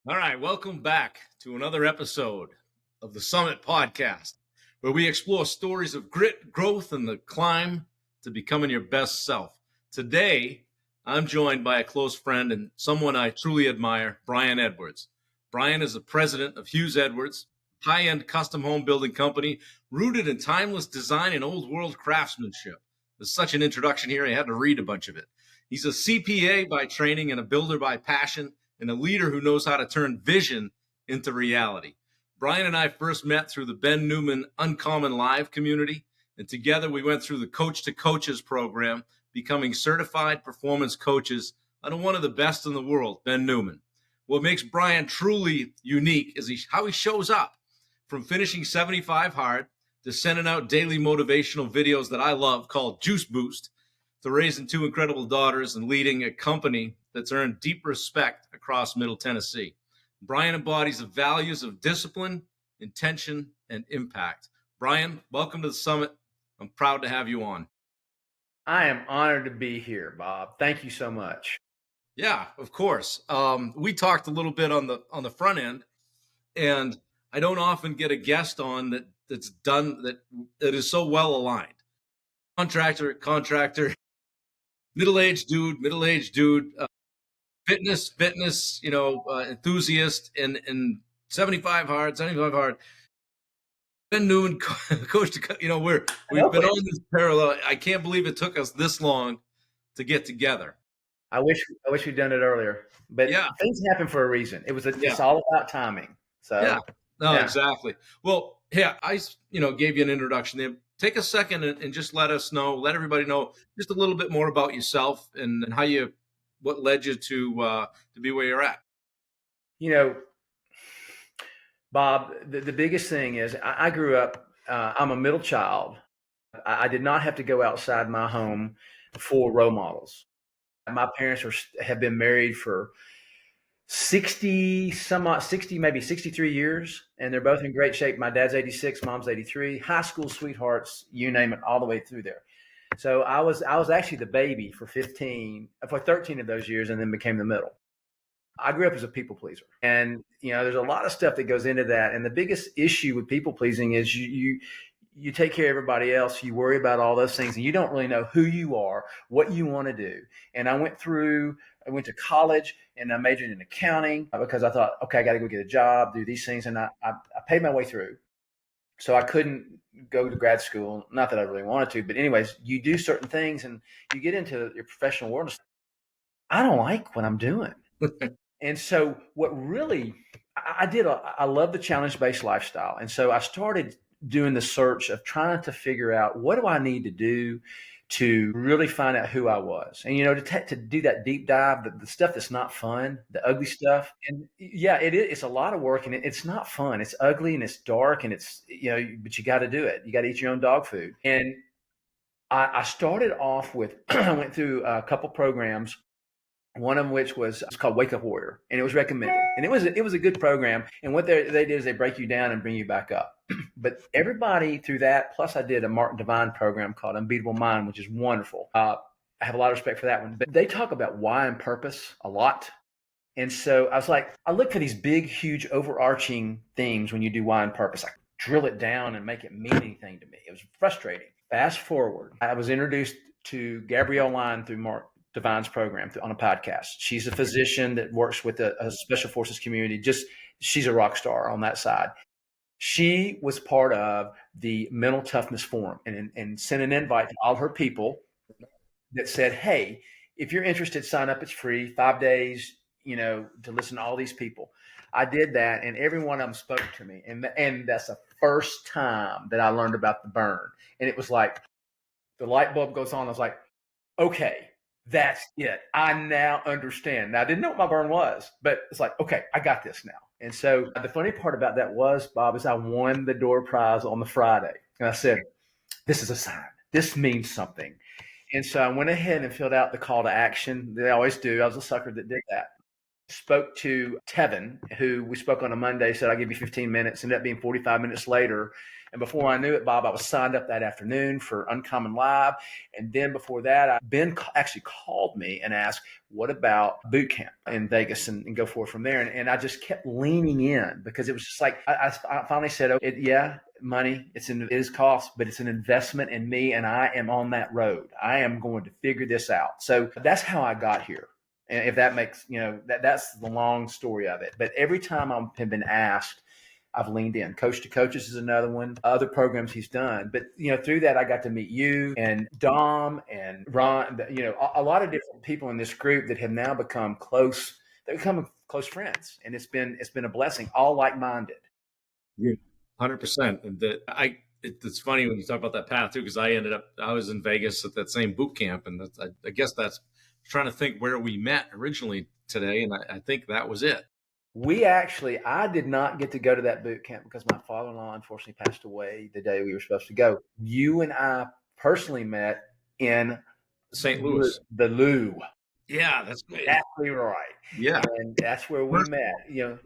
All right, welcome back to another episode of the Summit Podcast, where we explore stories of grit, growth, and the climb to becoming your best self. Today, I'm joined by a close friend and someone I truly admire, Bryan Edwards. Bryan is the president of Hughes Edwards, high-end custom home building company rooted in timeless design and old world craftsmanship. There's such an introduction here, I had to read a bunch of it. He's a CPA by training and a builder by passion, and a leader who knows how to turn vision into reality. Bryan and I first met through the Ben Newman Uncommon Live community, and together we went through the Coach to Coaches program, becoming certified performance coaches under one of the best in the world, Ben Newman. What makes Bryan truly unique is how he shows up, from finishing 75 hard to sending out daily motivational videos that I love called Juice Boost, to raising two incredible daughters and leading a company that's earned deep respect across Middle Tennessee. Bryan embodies the values of discipline, intention, and impact. Bryan, welcome to the summit. I'm proud to have you on. I am honored to be here, Bob. Thank you so much. Yeah, of course. We talked a little bit on the front end, and I don't often get a guest on that's done that is so well aligned. Contractor, middle-aged dude, fitness, enthusiast, and 75 hard. Ben Newman, coach to, we've been on this parallel. I can't believe it took us this long to get together. I wish we'd done it earlier, but Yeah, things happen for a reason. It's yeah, all about timing. yeah. So, No, yeah. exactly. Well, yeah, I gave you an introduction there. Take a second and just let everybody know just a little bit more about yourself and what led you to be where you're at. You know, Bob, the biggest thing is I grew up, I'm a middle child. I did not have to go outside my home for role models. My parents have been married for 60, maybe 63 years, and they're both in great shape. My dad's 86, mom's 83, high school sweethearts, you name it, all the way through there. So I was actually the baby for 13 of those years, and then became the middle. I grew up as a people pleaser, and there's a lot of stuff that goes into that. And the biggest issue with people pleasing is you take care of everybody else, you worry about all those things, and you don't really know who you are, what you want to do. And I went to college and I majored in accounting because I thought, okay, I got to go get a job, do these things. And I paid my way through. So I couldn't go to grad school. Not that I really wanted to, but anyways, you do certain things and you get into your professional world. I don't like what I'm doing. And so what really I love the challenge-based lifestyle. And so I started doing the search of trying to figure out, what do I need to do to really find out who I was, and to do that deep dive, the stuff that's not fun, the ugly stuff. And yeah, it's a lot of work, and it's not fun. It's ugly and it's dark, and it's but you got to do it. You got to eat your own dog food. And I started off with I went through a couple programs. One of which was it's called Wake Up Warrior, and it was recommended, and it was a good program. And what they did is they break you down and bring you back up. But everybody through that, plus I did a Mark Divine program called Unbeatable Mind, which is wonderful. I have a lot of respect for that one. But they talk about why and purpose a lot. And so I was like, I look for these big, huge, overarching themes when you do why and purpose. I drill it down and make it mean anything to me. It was frustrating. Fast forward, I was introduced to Gabrielle Line through Mark Divine's program on a podcast. She's a physician that works with a special forces community. She's a rock star on that side. She was part of the Mental Toughness Forum and sent an invite to all her people that said, hey, if you're interested, sign up. It's free, 5 days, to listen to all these people. I did that, and every one of them spoke to me. And that's the first time that I learned about the burn. And it was like the light bulb goes on. I was like, okay, that's it. I now understand. Now, I didn't know what my burn was, but it's like, okay, I got this now. And so the funny part about that was, Bob, is I won the door prize on the Friday. And I said, this is a sign. This means something. And so I went ahead and filled out the call to action. They always do. I was a sucker that did that. spoke to Tevin, who we spoke on a Monday, said, I'll give you 15 minutes, ended up being 45 minutes later. And before I knew it, Bob, I was signed up that afternoon for Uncommon Live. And then before that, Ben actually called me and asked, what about boot camp in Vegas and go forward from there? And I just kept leaning in because it was just like, I finally said, oh, yeah, money, it is cost, but it's an investment in me. And I am on that road. I am going to figure this out. So that's how I got here. And if that makes, that's the long story of it. But every time I've been asked, I've leaned in. Coach to Coaches is another one. Other programs he's done. But, through that, I got to meet you and Dom and Ron, a lot of different people in this group that have now become close. They've become close friends. And it's been a blessing, all like-minded. Yeah, 100%. And it's funny when you talk about that path too, because I was in Vegas at that same boot camp. And I guess that's trying to think where we met originally today. And I think that was it. I did not get to go to that boot camp because my father-in-law unfortunately passed away the day we were supposed to go. You and I personally met in St. Louis. The Lou. Yeah, that's great. Exactly right. Yeah. And that's where we met. Yeah,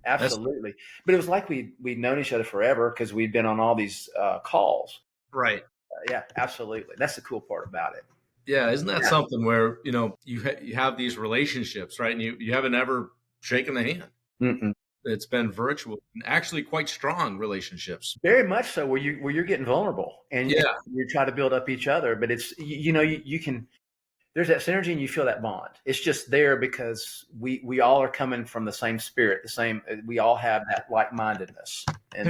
absolutely. But it was like we'd known each other forever because we'd been on all these calls. Right. Yeah, absolutely. That's the cool part about it. Yeah, isn't that something where you have these relationships, right? And you haven't ever shaken the hand. Mm-mm. It's been virtual and actually quite strong relationships. Very much so, where you're getting vulnerable and you try to build up each other. But it's you can. There's that synergy and you feel that bond. It's just there because we all are coming from the same spirit, we all have that like-mindedness. And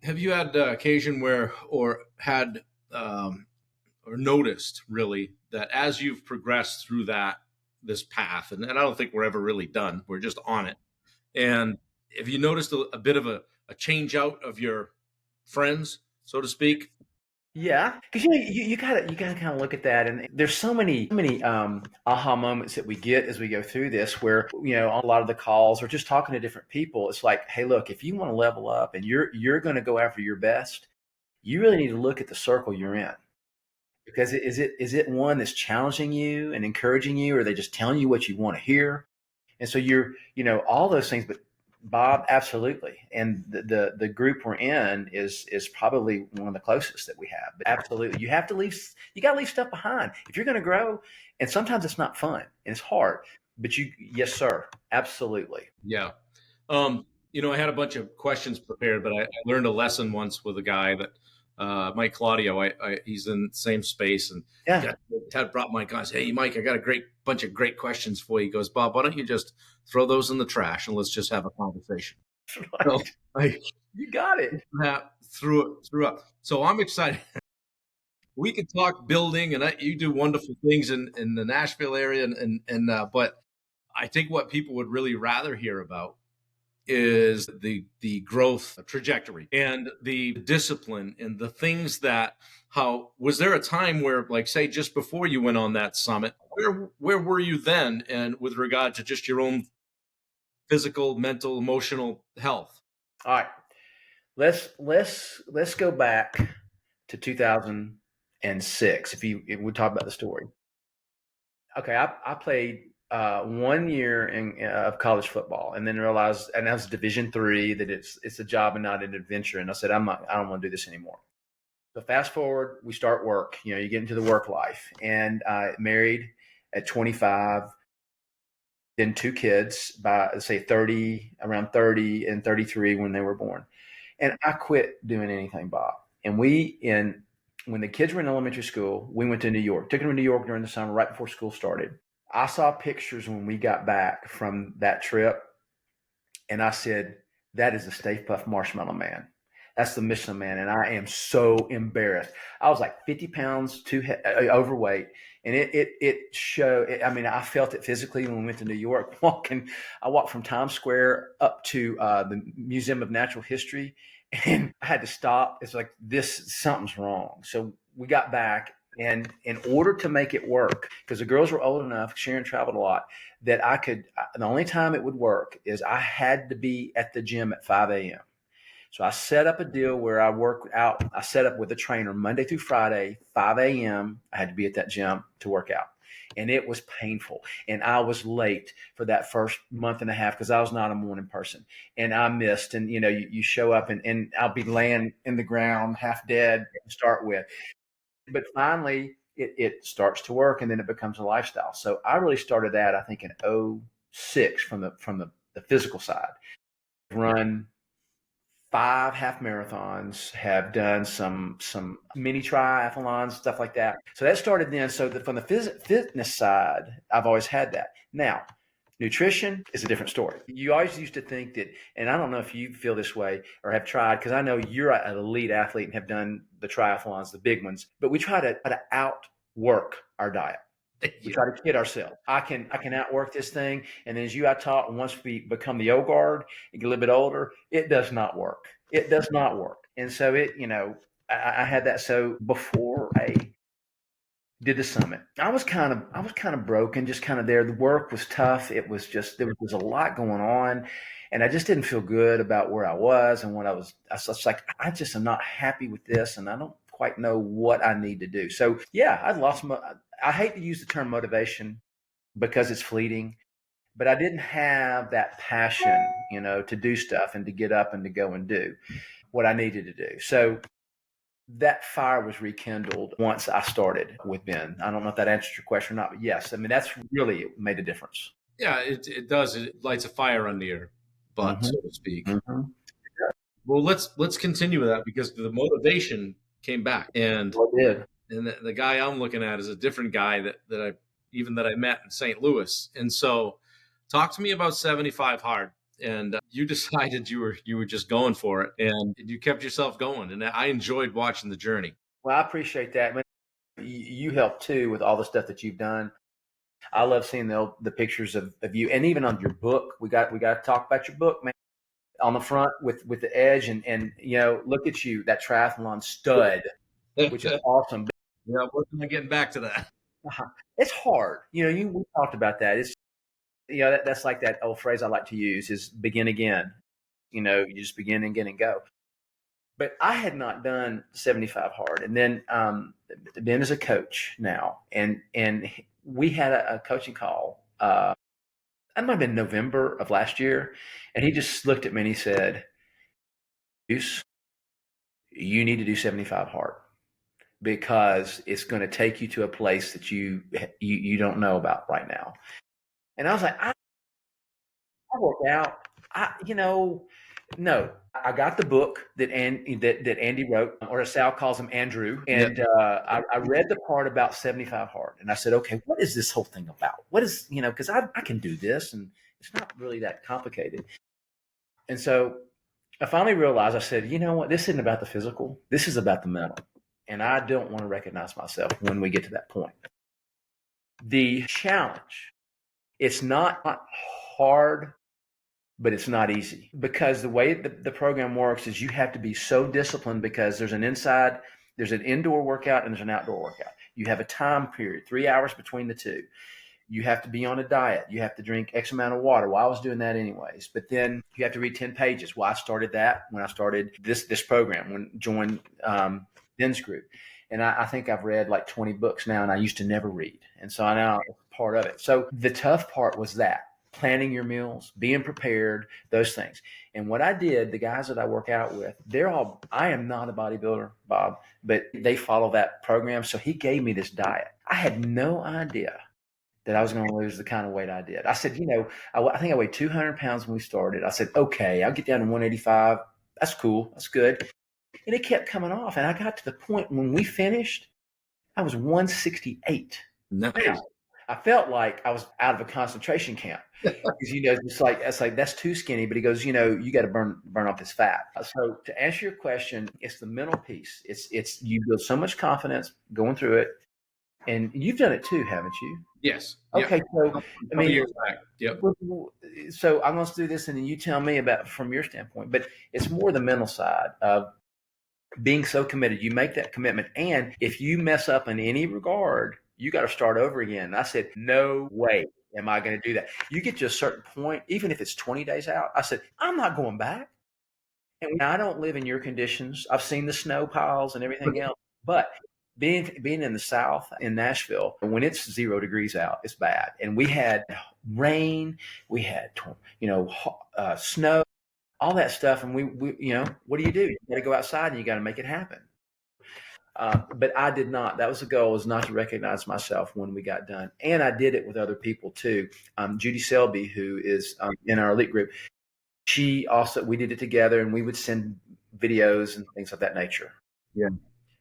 have you had occasion where or had or noticed really that as you've progressed through this path, and I don't think we're ever really done, we're just on it. And have you noticed a bit of a change out of your friends, so to speak? Yeah, because you gotta kind of look at that, and there's so many aha moments that we get as we go through this, where on a lot of the calls or just talking to different people, it's like, hey, look, if you want to level up and you're going to go after your best, you really need to look at the circle you're in, because is it one that's challenging you and encouraging you, or are they just telling you what you want to hear? And so you're all those things, but Bob, absolutely. And the group we're in is probably one of the closest that we have. But absolutely. You got to leave stuff behind if you're going to grow. And sometimes it's not fun and it's hard, but yes, sir. Absolutely. Yeah. I had a bunch of questions prepared, but I learned a lesson once with a guy that, Mike Claudio, he's in the same space, and Ted brought Mike on. I said, hey, Mike, I got a bunch of great questions for you. He goes, Bob, why don't you just throw those in the trash and let's just have a conversation? Right. So you got it. Threw up. So I'm excited. We could talk building, and you do wonderful things in the Nashville area, but I think what people would really rather hear about is the growth trajectory and the discipline and the things how was there a time where, like, say, just before you went on that summit, where were you then, and with regard to just your own physical, mental, emotional health? All right, let's go back to 2006 if we talk about the story. Okay, I played 1 year of college football, and then realized, and that was Division III, that it's a job and not an adventure. And I said, I don't want to do this anymore. So fast forward, we start work. You get into the work life, and married at 25, then 2 kids by, say, around 30 and 33 when they were born. And I quit doing anything, Bob. And when the kids were in elementary school, we went to New York. Took them to New York during the summer, right before school started. I saw pictures when we got back from that trip, and I said, that is the Stay Puft Marshmallow Man. That's the Michelin Man, and I am so embarrassed. I was like 50 pounds too overweight, and it showed. I mean, I felt it physically when we went to New York. I walked from Times Square up to the Museum of Natural History, and I had to stop. It's like, something's wrong. So we got back, and in order to make it work, because the girls were old enough, Sharon traveled a lot, that the only time it would work is I had to be at the gym at 5 a.m. So I set up a deal where I set up with a trainer Monday through Friday, 5 a.m. I had to be at that gym to work out. and it was painful. And I was late for that first month and a half because I was not a morning person, and I missed. And you show up, and I'll be laying in the ground half dead to start with, but finally it starts to work, and then it becomes a lifestyle. So I really started that, I think, in '06 from the physical side. Run 5 half marathons, have done some mini triathlons, stuff like that. So that started then. So from the fitness side, I've always had that. Now, nutrition is a different story. You always used to think that, and I don't know if you feel this way or have tried, because I know you're an elite athlete and have done the triathlons, the big ones, but we try to outwork our diet. We try to kid ourselves. I can outwork this thing. And then as I taught, once we become the old guard and get a little bit older, it does not work. It does not work. And so I had that. So before I did the summit, I was kind of broken, just kind of there. The work was tough. It was just, there was a lot going on, and I just didn't feel good about where I was and what I was like, I just am not happy with this, and I don't quite know what I need to do. So yeah, I hate to use the term motivation because it's fleeting, but I didn't have that passion, to do stuff and to get up and to go and do what I needed to do. So that fire was rekindled once I started with Ben. I don't know if that answers your question or not, but yes, I mean, that's really made a difference. Yeah, it does. It lights a fire under your butt, Mm-hmm. so to speak. Mm-hmm. Well, let's continue with that because the motivation came back, and Well, it did. the guy I'm looking at is a different guy that I met in St. Louis. And so, talk to me about 75 hard. And you decided you were just going for it, and you kept yourself going. And I enjoyed watching the journey. Well, I appreciate that. Man, you helped too with all the stuff that you've done. I love seeing the pictures of you, and even on your book. We got to talk about your book, man. On the front with the edge, and look at you, that triathlon stud, which is Yeah, awesome. working on getting back to that. It's hard, we talked about that. It's that's like that old phrase I like to use is begin again. You just begin again and go. But I had not done 75 hard, and then Ben is a coach now, and we had a coaching call. That might have been November of last year, and he just looked at me and he said, "Deuce, you need to do 75 hard because it's going to take you to a place that you don't know about right now." And I was like, I work out. No. I got the book that Andy wrote, or as Sal calls him, Andrew, and I read the part about 75 hard, and I said, okay, what is this whole thing about? What is, because I can do this, and it's not really that complicated. And so I finally realized, I said, you know what, this isn't about the physical, this is about the mental, and I don't want to recognize myself when we get to that point. The challenge, it's not hard, but it's not easy, because the way the program works is you have to be so disciplined, because there's an indoor workout and there's an outdoor workout. You have a time period, 3 hours between the two. You have to be on a diet. You have to drink X amount of water. Well, I was doing that anyways. But then you have to read 10 pages. Well, I started that when I started this program, when I joined Ben's group. And I think I've read like 20 books now, and I used to never read. And so I now it's part of it. So the tough part was that planning your meals, being prepared, those things. And what I did, the guys that I work out with, I am not a bodybuilder, Bob, but they follow that program. So he gave me this diet. I had no idea that I was going to lose the kind of weight I did. I said, I think I weighed 200 pounds when we started. I said, okay, I'll get down to 185. That's cool. That's good. And it kept coming off. And I got to the point when we finished, I was 168. Nice. Now, I felt like I was out of a concentration camp because, it's like, that's too skinny. But he goes, you got to burn off this fat. So to answer your question, it's the mental piece. It's you build so much confidence going through it. And you've done it too, haven't you? Yes. Okay. So, I mean, years back. Yep. So I'm going to do this, and then you tell me about from your standpoint. But it's more the mental side of being so committed. You make that commitment, and if you mess up in any regard, you got to start over again. And I said, no way am I going to do that. You get to a certain point, even if it's 20 days out. I said, I'm not going back. And I don't live in your conditions. I've seen the snow piles and everything else, but being in the South in Nashville, when it's 0 degrees out, it's bad. And we had rain, we had, snow, all that stuff. And we what do? You got to go outside and you got to make it happen. But I did not. That was the goal, was not to recognize myself when we got done. And I did it with other people too. Judy Selby, who is in our elite group, we did it together, and we would send videos and things of that nature. Yeah.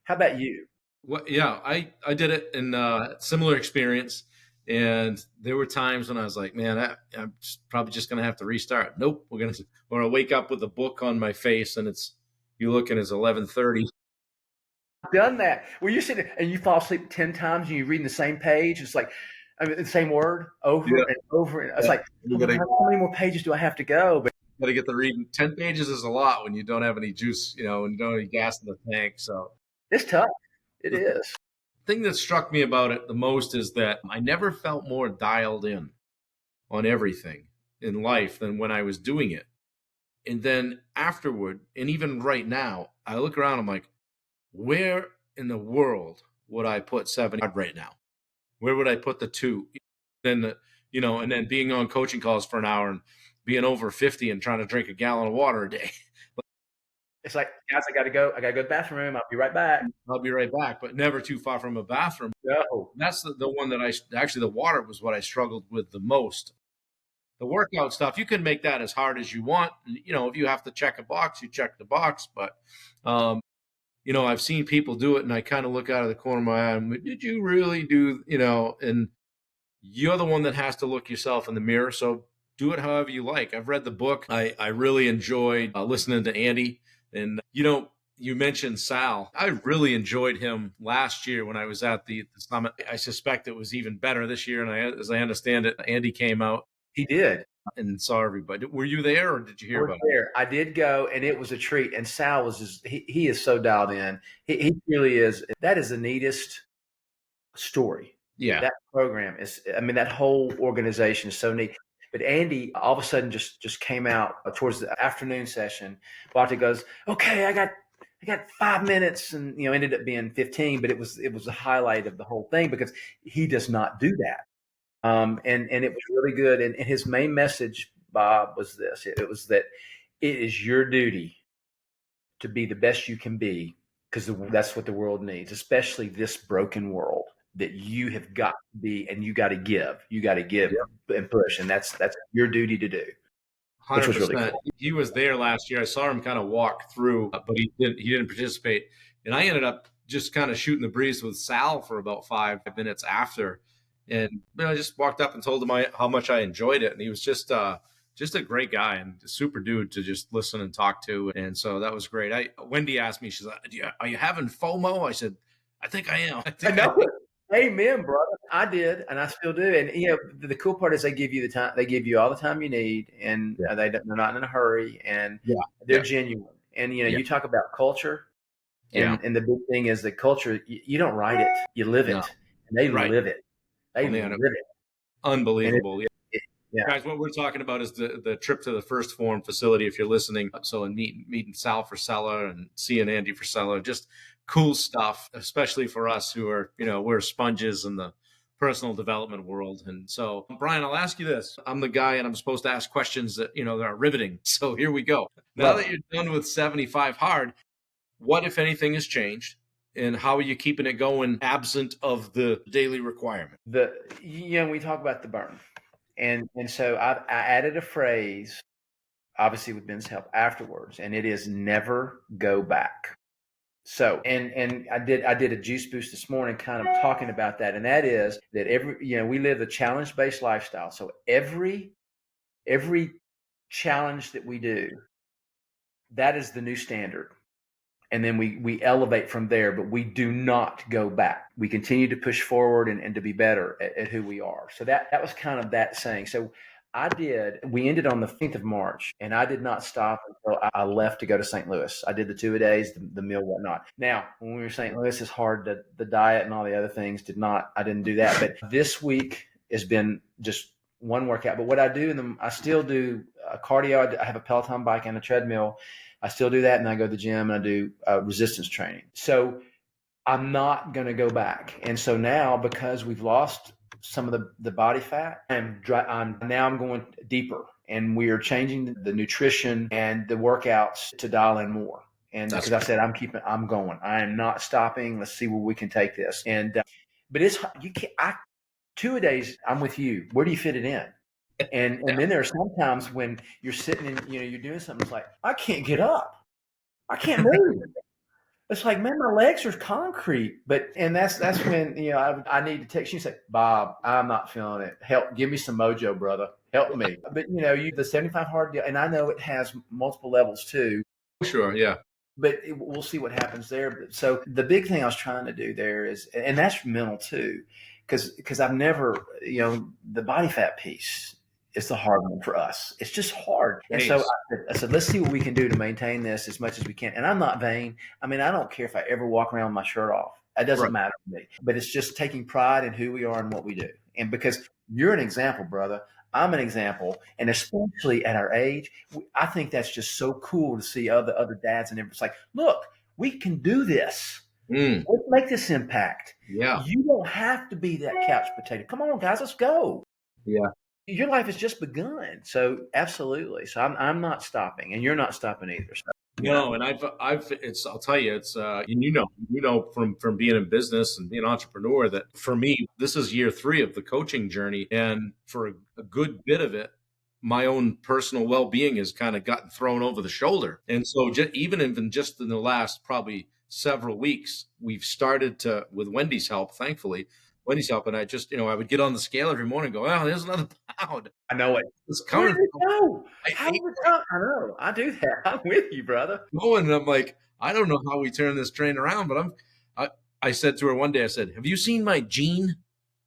How about you? Well, yeah, I did it in similar experience. And there were times when I was like, man, I'm probably just going to have to restart. Nope. We're going to wake up with a book on my face, and you look and it's 11:30. Done that. Well, you're sitting and you fall asleep 10 times and you're reading the same page. It's like, the same word over and over. And it's like, how many more pages do I have to go? But got to get the reading. 10 pages is a lot when you don't have any juice, when you don't have any gas in the tank. So it's tough. It is. The thing that struck me about it the most is that I never felt more dialed in on everything in life than when I was doing it. And then afterward, and even right now, I look around, I'm like, where in the world would I put 70 right now? Where would I put the 2? Then, and then being on coaching calls for an hour and being over 50 and trying to drink a gallon of water a day. It's like, guys, I got to go to the bathroom. I'll be right back. But never too far from a bathroom. No. That's the one that the water was what I struggled with the most. The workout stuff, you can make that as hard as you want. If you have to check a box, you check the box. But, I've seen people do it, and I kind of look out of the corner of my eye and, did you really do, and you're the one that has to look yourself in the mirror. So do it however you like. I've read the book. I really enjoyed listening to Andy. And, you mentioned Sal. I really enjoyed him last year when I was at the summit. I suspect it was even better this year. And as I understand it, Andy came out. He did. And saw everybody. Were you there, or did you hear about it? I did go, and it was a treat. And Sal was he is so dialed in. He really is. That is the neatest story. Yeah. That program that whole organization is so neat. But Andy all of a sudden just came out towards the afternoon session. Bhakti goes, okay, I got 5 minutes, and ended up being 15, but it was a highlight of the whole thing because he does not do that. And it was really good. And his main message, Bob, was this. It was that it is your duty to be the best you can be, because that's what the world needs, especially this broken world, that you have got to be, and you got to give. You got to give and push. And that's your duty to do. 100%. Which was really cool. He was there last year. I saw him kind of walk through, but he didn't participate. And I ended up just kind of shooting the breeze with Sal for about 5 minutes after. And I just walked up and told him how much I enjoyed it. And he was just a great guy and a super dude to just listen and talk to. And so that was great. Wendy asked me, she's like, are you having FOMO? I said, I think I am. I know it. Amen, brother. I did, and I still do. And the cool part is they give you the time. They give you all the time you need, and they're not in a hurry, and they're genuine. And you talk about culture, and the big thing is the culture. You don't write it, you live it, and they live it. They live it. Unbelievable. Guys, what we're talking about is the trip to the First Form facility, if you're listening. So, and meeting Sal Frisella and seeing Andy Frisella, just cool stuff, especially for us who are, we're sponges in the personal development world. And so, Bryan, I'll ask you this. I'm the guy, and I'm supposed to ask questions that, that are riveting. So here we go. Now that you're done with 75 hard, what, if anything, has changed? And how are you keeping it going absent of the daily requirement? We talk about the burn. And so I added a phrase, obviously with Ben's help, afterwards, and it is never go back. So, and I did a juice boost this morning, kind of talking about that, and that is that we live a challenge-based lifestyle. So every challenge that we do, that is the new standard. And then we elevate from there, but we do not go back. We continue to push forward and to be better at who we are. So that was kind of that saying. So we ended on the 15th of March, and I did not stop until I left to go to St. Louis. I did the 2-a-days, the meal, whatnot. Now, when we were in St. Louis, it's hard, the diet and all the other things I didn't do that. But this week has been just one workout. But what I do, I still do cardio. I have a Peloton bike and a treadmill. I still do that, and I go to the gym and I do resistance training. So I'm not going to go back. And so now, because we've lost some of the body fat, I'm going deeper, and we are changing the nutrition and the workouts to dial in more. And That's because I said, I'm going, I am not stopping. Let's see where we can take this. And, but it's, you can't, 2 a days, I'm with you. Where do you fit it in? And then there are sometimes when you're sitting and, you're doing something, it's like, I can't get up. I can't move. It's like, man, my legs are concrete. And that's when, I need to text you and say, Bob, I'm not feeling it. Help, give me some mojo, brother. Help me. But the 75 hard deal, and I know it has multiple levels too. sure. Yeah. But we'll see what happens there. So the big thing I was trying to do there is, and that's mental too, because I've never, the body fat piece is the hard one for us. It's just hard. And so I said, let's see what we can do to maintain this as much as we can. And I'm not vain. I mean, I don't care if I ever walk around with my shirt off. That doesn't matter to me. But it's just taking pride in who we are and what we do. And because you're an example, brother, I'm an example. And especially at our age, I think that's just so cool to see other dads. And it's like, look, we can do this. Let's make this impact. Yeah. You don't have to be that couch potato. Come on, guys, let's go. Yeah. Your life has just begun. So absolutely. So I'm not stopping, and you're not stopping either. So, No, and I'll tell you, it's, from being in business and being an entrepreneur that for me, this is year 3 of the coaching journey. And for a good bit of it, my own personal well-being has kind of gotten thrown over the shoulder. And so even in the last probably several weeks, we've started to, with Wendy's help, thankfully, and I just, I would get on the scale every morning and go, oh, there's another pound. I know it. It's Where coming. did it go? I know. I do that. I'm with you, brother. going, and I'm like, I don't know how we turn this train around, but I said to her one day, I said, have you seen my jean?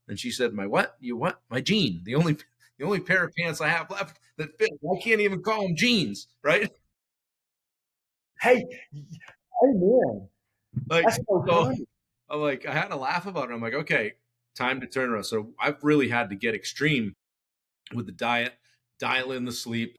And she said, my what? You what? My jean. The only pair of pants I have left that fit. I can't even call them jeans, right? Hey, amen. Like, That's so so funny. I'm like, I had to laugh about it. I'm like, okay, time to turn around. So I've really had to get extreme with the diet, dial in the sleep,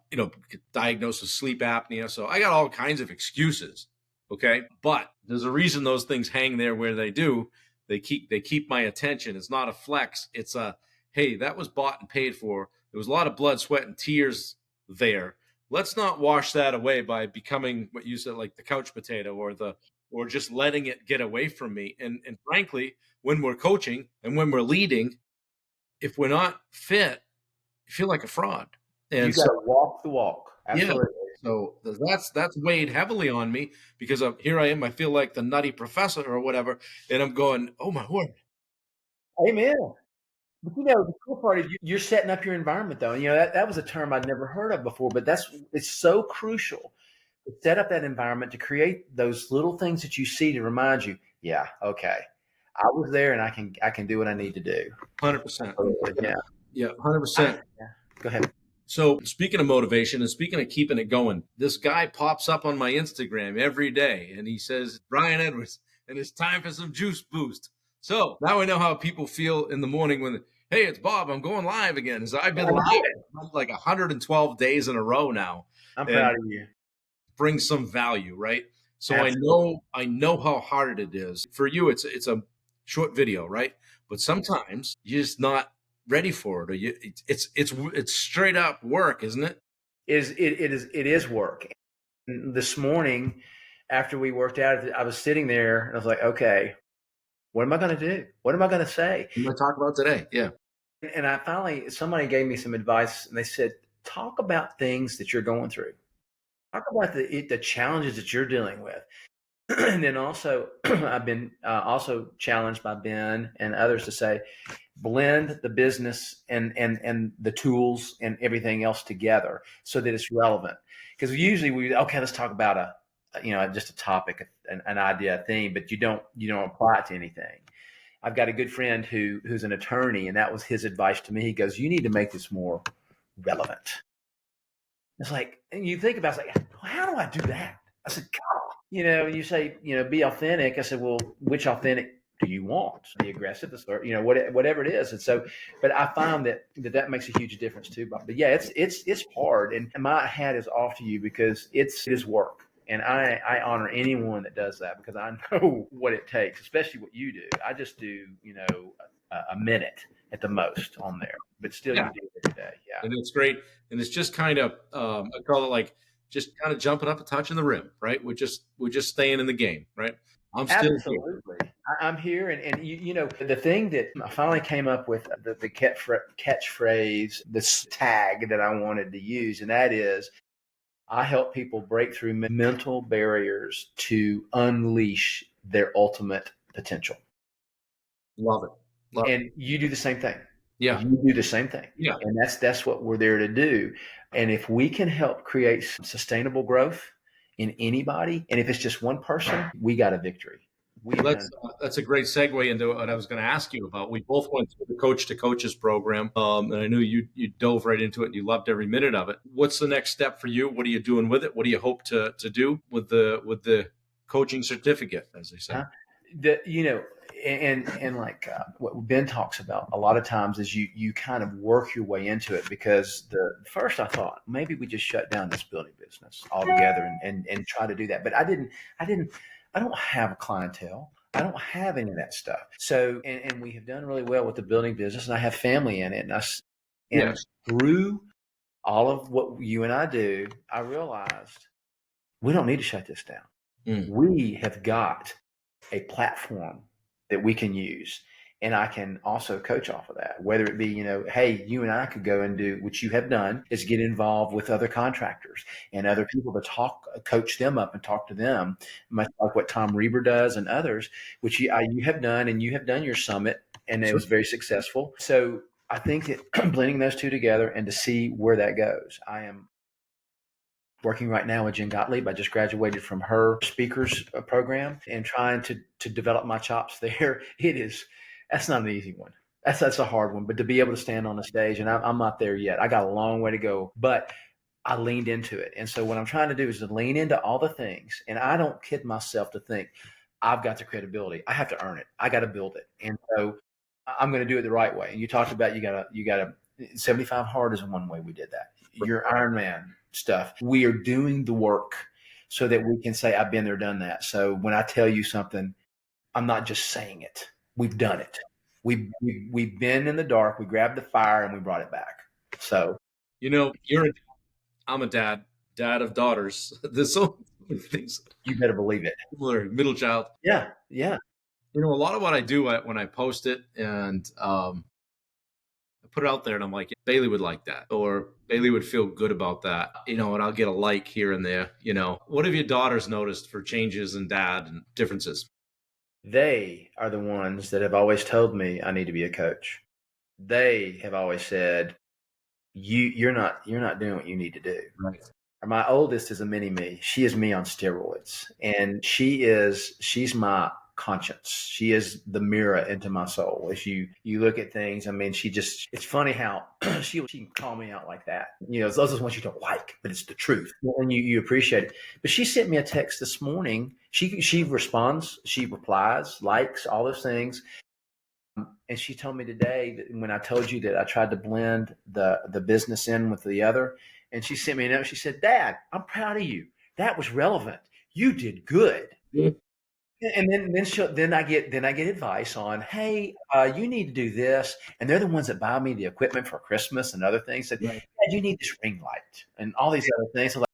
diagnosed with sleep apnea. So I got all kinds of excuses. Okay. But there's a reason those things hang there where they do. They keep my attention. It's not a flex. It's a, hey, that was bought and paid for. There was a lot of blood, sweat, and tears there. Let's not wash that away by becoming what you said, like the couch potato or just letting it get away from me. And frankly, when we're coaching and when we're leading, if we're not fit, you feel like a fraud. And you got to walk the walk. Absolutely. Yeah. So that's weighed heavily on me because here I am. I feel like the nutty professor or whatever, and I'm going, oh my word. Amen. But the cool part is you're setting up your environment, though. And that was a term I'd never heard of before, but it's so crucial to set up that environment to create those little things that you see to remind you, yeah, okay, I was there and I can do what I need to do. 100%. Yeah, 100%. Go ahead. So speaking of motivation and speaking of keeping it going, this guy pops up on my Instagram every day and he says, Bryan Edwards, and it's time for some juice boost. So now I know how people feel in the morning when, hey, it's Bob, I'm going live again. So I've been live like 112 days in a row now. I'm proud of you. Bring some value, right? So Absolutely. I know how hard it is. For you, it's a short video, right? But sometimes you're just not ready for it, or it's straight up work, isn't it? It is work. And this morning, after we worked out, I was sitting there and I was like, okay, what am I going to do? What am I going to say? What am I talking about today? Yeah. And somebody gave me some advice, and they said, talk about things that you're going through. Talk about the challenges that you're dealing with. And then also, I've been also challenged by Ben and others to say, blend the business and the tools and everything else together so that it's relevant. Because usually let's talk about just a topic, an idea, a theme, but you don't apply it to anything. I've got a good friend who's an attorney, and that was his advice to me. He goes, you need to make this more relevant. It's like, and you think about it, it's like, well, how do I do that? I said, God, you say, be authentic. I said, well, which authentic do you want? The aggressive, whatever it is. And so, but I find that makes a huge difference too, Bob. But yeah, it's hard. And my hat is off to you because it is work. And I honor anyone that does that because I know what it takes, especially what you do. I just do, a minute at the most on there, but still Yeah, you do it every day. Yeah. and it's great. And it's just kind of I call it like just kind of jumping up and touching the rim, right? We're just staying in the game, right? I'm still here. Absolutely. I'm here. And the thing that I finally came up with the catchphrase, this tag that I wanted to use, and that is I help people break through mental barriers to unleash their ultimate potential. Love it. Love it. And you do the same thing. Yeah. You do the same thing. Yeah. And that's what we're there to do. And if we can help create sustainable growth in anybody, and if it's just one person, we got a victory. We have Well, done. that's a great segue into what I was going to ask you about. We both went through the Coach to Coaches program, and I knew you dove right into it and you loved every minute of it. What's the next step for you? What are you doing with it? What do you hope to do with the coaching certificate, as they say? The and like what Ben talks about a lot of times is you kind of work your way into it, because the first I thought maybe we just shut down this building business altogether and try to do that, but I don't have a clientele. I don't have any of that stuff. So and we have done really well with the building business, and I have family in it, and through all of what you and I do, I realized we don't need to shut this down. We have got a platform that we can use, and I can also coach off of that, whether it be, hey, you and I could go and do what you have done, is get involved with other contractors and other people to coach them up and talk to them, much like what Tom Reber does and others, which you have done, and you have done your summit, and it was very successful. So I think that blending those two together and to see where that goes. I am working right now with Jen Gottlieb. I just graduated from her speakers program and trying to develop my chops there. That's not an easy one. That's a hard one, but to be able to stand on a stage, and I'm not there yet. I got a long way to go, but I leaned into it. And so what I'm trying to do is to lean into all the things. And I don't kid myself to think I've got the credibility. I have to earn it. I got to build it. And so I'm going to do it the right way. And you talked about you got to 75 hard is one way we did that. Your Ironman stuff. We are doing the work so that we can say, I've been there, done that. So when I tell you something, I'm not just saying it. We've done it. We've been in the dark. We grabbed the fire and we brought it back. So, I'm a dad of daughters. There's so many things. You better believe it. Middle child. Yeah. Yeah. A lot of what I do when I post it and I put it out there, and I'm like, Bailey would like that, or Bailey would feel good about that, and I'll get a like here and there. What have your daughters noticed for changes in dad and differences? They are the ones that have always told me I need to be a coach. They have always said, you're not doing what you need to do. Right. My oldest is a mini me. She is me on steroids, and she's my conscience. She is the mirror into my soul. As you look at things, I mean, it's funny how she can call me out like that. Those are the ones you don't like, but it's the truth, and you appreciate it. But she sent me a text this morning. She responds, she replies, likes, all those things. And she told me today that when I told you that I tried to blend the business in with the other, and she sent me a note. She said, "Dad, I'm proud of you. That was relevant. You did good." Yeah. And then I get advice on, hey, you need to do this, and they're the ones that buy me the equipment for Christmas and other things. Said, right. Dad, you need this ring light and all these other things. I'm like,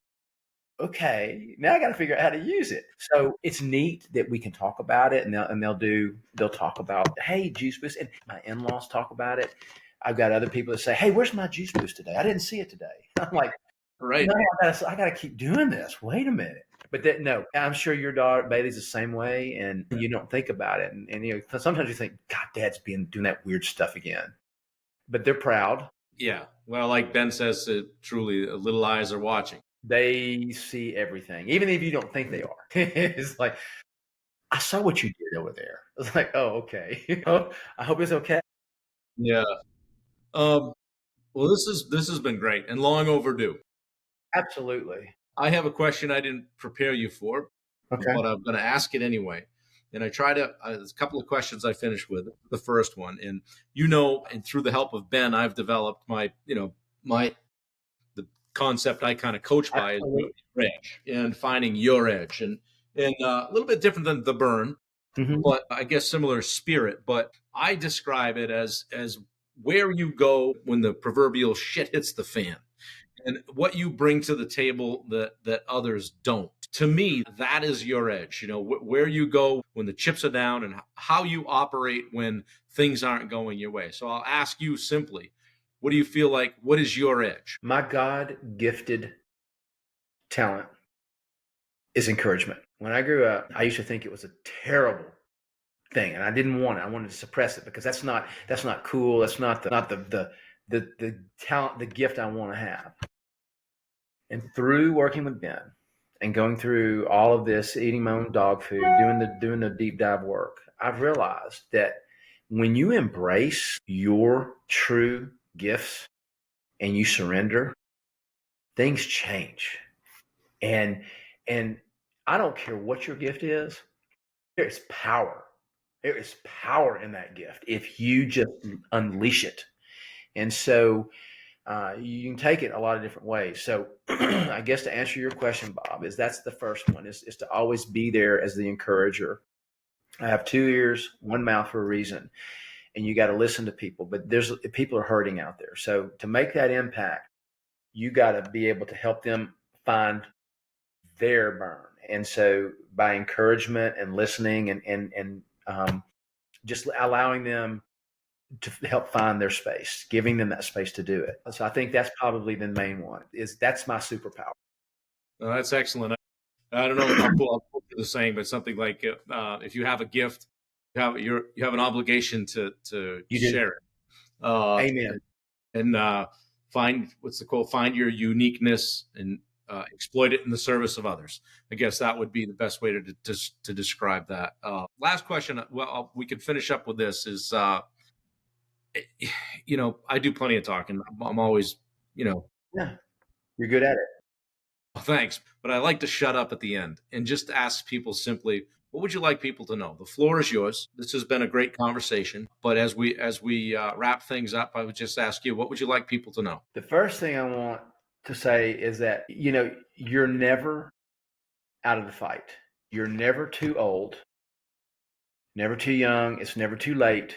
okay, now I got to figure out how to use it. So it's neat that we can talk about it, and they'll talk about, hey, juice boost, and my in-laws talk about it. I've got other people that say, hey, where's my juice boost today? I didn't see it today. I'm like, right. No, I got to keep doing this. Wait a minute. But no, I'm sure your daughter Bailey's the same way, and you don't think about it. And sometimes you think, God, Dad's been doing that weird stuff again. But they're proud. Yeah. Well, like Ben says, truly, little eyes are watching. They see everything, even if you don't think they are. It's like, I saw what you did over there. It's like, oh, okay. I hope it's okay. Yeah. Well, this has been great and long overdue. Absolutely. I have a question I didn't prepare you for, okay, but I'm going to ask it anyway. And I try to. There's a couple of questions I finished with. The first one, and through the help of Ben, I've developed the concept I kind of coach by is Absolutely. your edge and finding your edge, and a little bit different than the burn, Mhm. but I guess similar spirit. But I describe it as where you go when the proverbial shit hits the fan, and what you bring to the table that others don't. To me, that is your edge. Where you go when the chips are down, and how you operate when things aren't going your way. So I'll ask you simply, what do you feel like? What is your edge? My God gifted talent is encouragement. When I grew up, I used to think it was a terrible thing, and I didn't want it. I wanted to suppress it because that's not cool. That's not the talent, the gift I want to have. And through working with Ben and going through all of this, eating my own dog food, doing the deep dive work, I've realized that when you embrace your true gifts and you surrender, things change. And and I don't care what your gift is, there is power. There is power in that gift if you just unleash it. And so you can take it a lot of different ways. So I guess to answer your question, Bob, is that's the first one is to always be there as the encourager. I have 2 ears, one mouth for a reason, and you got to listen to people. But there's people are hurting out there. So to make that impact, you got to be able to help them find their burn. And so by encouragement and listening and just allowing them to help find their space, giving them that space to do it. So I think that's probably the main one. That's my superpower. That's excellent. I don't know. I'll do the same, but something like if you have a gift, you have an obligation to You do. share it. Uh, Amen. and find what's the quote? Find your uniqueness and exploit it in the service of others. I guess that would be the best way to describe that. Last question. Well, we could finish up with this. Is I do plenty of talking. I'm always, Yeah, you're good at it. thanks, but I like to shut up at the end and just ask people simply, what would you like people to know? The floor is yours. This has been a great conversation, but as we wrap things up, I would just ask you, what would you like people to know? The first thing I want to say is that, you're never out of the fight. You're never too old, never too young. It's never too late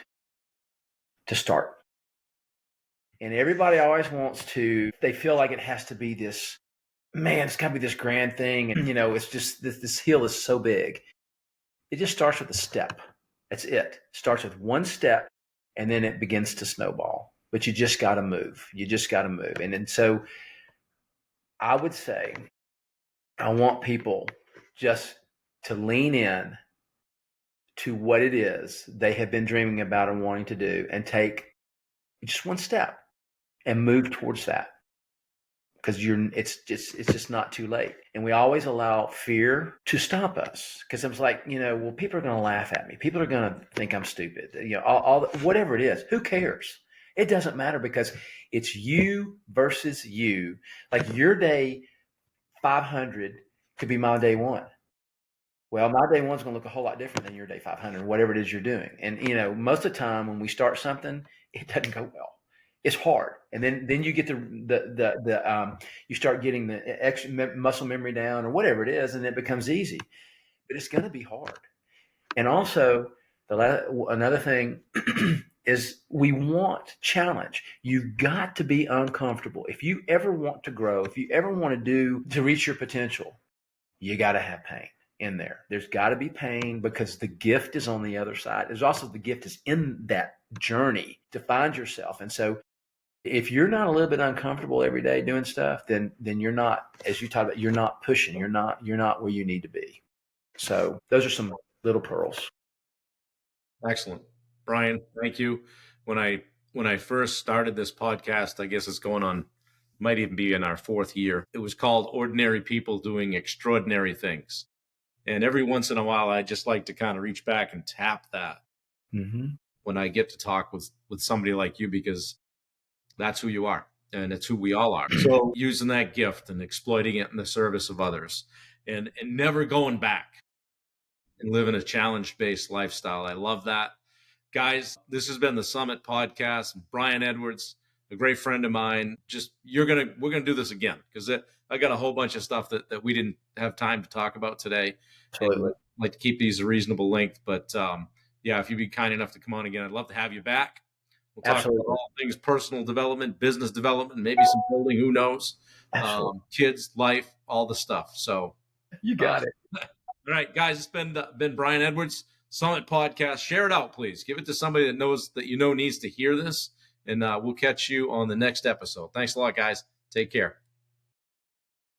to start. And everybody always they feel like it has to be this, man, it's got to be this grand thing. And, it's just this hill is so big. It just starts with a step. That's it. It starts with one step and then it begins to snowball. But you just got to move. You just got to move. And so I would say I want people just to lean in to what it is they have been dreaming about and wanting to do and take just one step and move towards that. Because it's just not too late. And we always allow fear to stop us. Because it's like, well, people are going to laugh at me. People are going to think I'm stupid. Whatever it is, who cares? It doesn't matter because it's you versus you. Like your day 500 could be my day one. Well, my day one's going to look a whole lot different than your day 500, whatever it is you're doing. And, most of the time when we start something, it doesn't go well. It's hard. And then you get you start getting the extra muscle memory down or whatever it is, and it becomes easy. But it's going to be hard. And also, another thing is we want challenge. You've got to be uncomfortable. If you ever want to grow, if you ever want to reach your potential, you got to have pain in there. There's got to be pain because the gift is on the other side. There's also the gift is in that journey to find yourself. And so if you're not a little bit uncomfortable every day doing stuff, then you're not, as you talked about, you're not pushing. You're not where you need to be. So those are some little pearls. Excellent. Bryan, thank you. When I first started this podcast, I guess it's going on, might even be in our fourth year. It was called Ordinary People Doing Extraordinary Things. And every once in a while, I just like to kind of reach back and tap that when I get to talk with somebody like you, because that's who you are and it's who we all are. So using that gift and exploiting it in the service of others and never going back and living a challenge-based lifestyle. I love that. Guys, this has been the Summit Podcast. Bryan Edwards, a great friend of mine. Just we're gonna do this again because I got a whole bunch of stuff that we didn't have time to talk about today, and Absolutely. I'd like to keep these a reasonable length. But yeah, if you'd be kind enough to come on again, I'd love to have you back. We'll talk about Absolutely. all things personal development, business development, maybe some building. Who knows? Absolutely. Kids, life, all the stuff. So, You got it. all right, guys, it's been Bryan Edwards, Summit Podcast. Share it out, please. Give it to somebody that knows that needs to hear this, and we'll catch you on the next episode. Thanks a lot, guys. Take care.